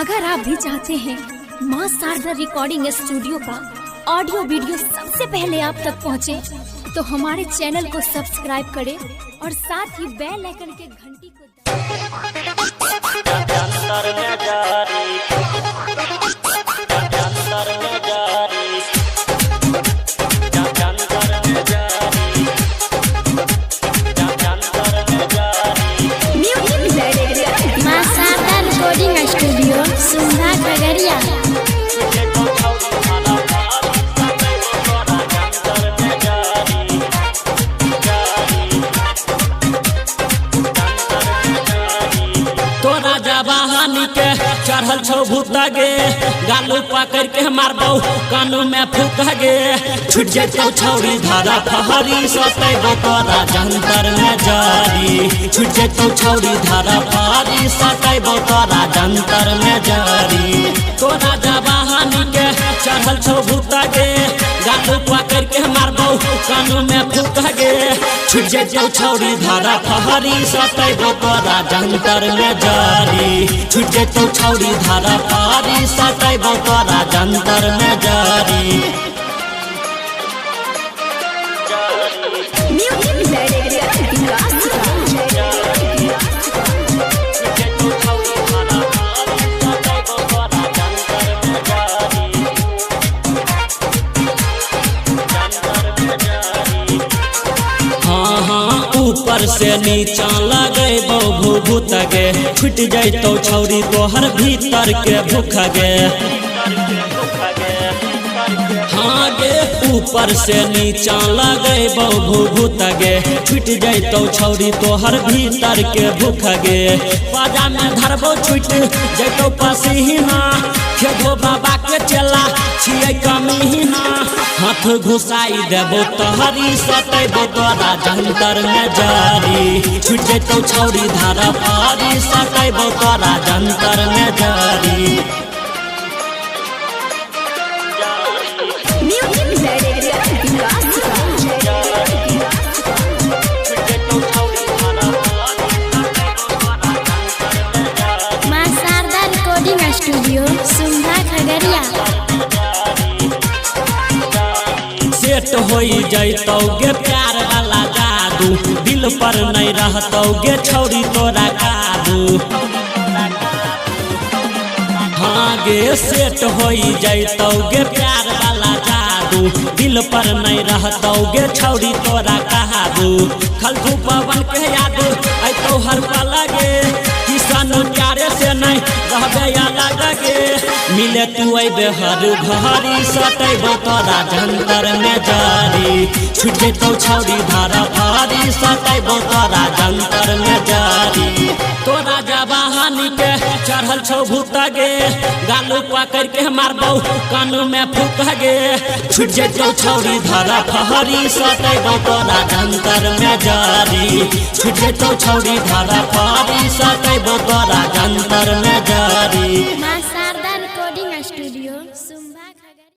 अगर आप भी चाहते हैं मां शारदा रिकॉर्डिंग स्टूडियो का ऑडियो वीडियो सबसे पहले आप तक पहुंचे, तो हमारे चैनल को सब्सक्राइब करें और साथ ही बेल आइकन के घंटी को मां शारदा रिकॉर्डिंग स्टूडियो सुंधा खगड़िया। तोरा जवानी के चढ़ल छौ भूता गे, गालू पकड़ के मारबौ कानू में फूक गे। छूट जैतौ छौरी धारा फहरी, सतैबौ तोरा जंतर में जारी। छूट जैतौ छौरी धारा फहरी, सतैबौ तोरा जंतर में जारी। तोरा जवानी के चढ़ल छौ भूता गे, गालू पकड़ के मारबौ कानू में फूक गे। छूट जैतौ छौरी धारा फहरी, सतैबौ तोरा जंतर में जारी। छूट जैतौ छौरी धारा फहरी, सतैबौ तोरा जंतर में जारी। ऊपर से नीचा लगे भूत गे, छूट जैतौ छौरी तोहर भीतर के भूख गे। हाँ गे ऊपर से नीचा लगे भूत गे, छूट जैतौ छौरी तोहर भीतर के भूख गे। बाजा में धरबो छूट जैतौ पसीना, खेबो बाबा के चला छियै कमीना। हाथ घुसाई देबो तोहरी, सतैबौ तोरा जंतर में जारी। छूट जैतौ छौरी धारा फहरी, सतैबौ तोरा जंतर में जारी। मां Sharda recording studio Sundha Khagaria. Set होई जैतौ गे प्यार वाला जादू, दिल पर नहीं रहतौ गे छौरी तोरा काबू। हाँ गे सेट होई जैतौ गे प्यार वाला जादू, दिल पर नहीं रहतौ गे छौरी तोरा काबू। खलधू पवन के याद ऐतौ हर पल गे, किसान प्यारे से नहीं रहबे अलग गे। मिले तू अइबे हर घड़ी, सतैबौ तोरा जंतर में जारी। छूट जैतौ छौरी धारा फहरी, सतैबौ तोरा जंतर में जारी। तोरा जवानी के चढ़ल छौ भूत गे, गालू पकड़ के मारबौ कानू में फूक गे। छूट जैतौ छौरी धारा फहरी, सतैबौ तोरा जंतर में जारी। छूट जैतौ छौरी धारा फहरी, सतैबौ तोरा जंतर में जारी।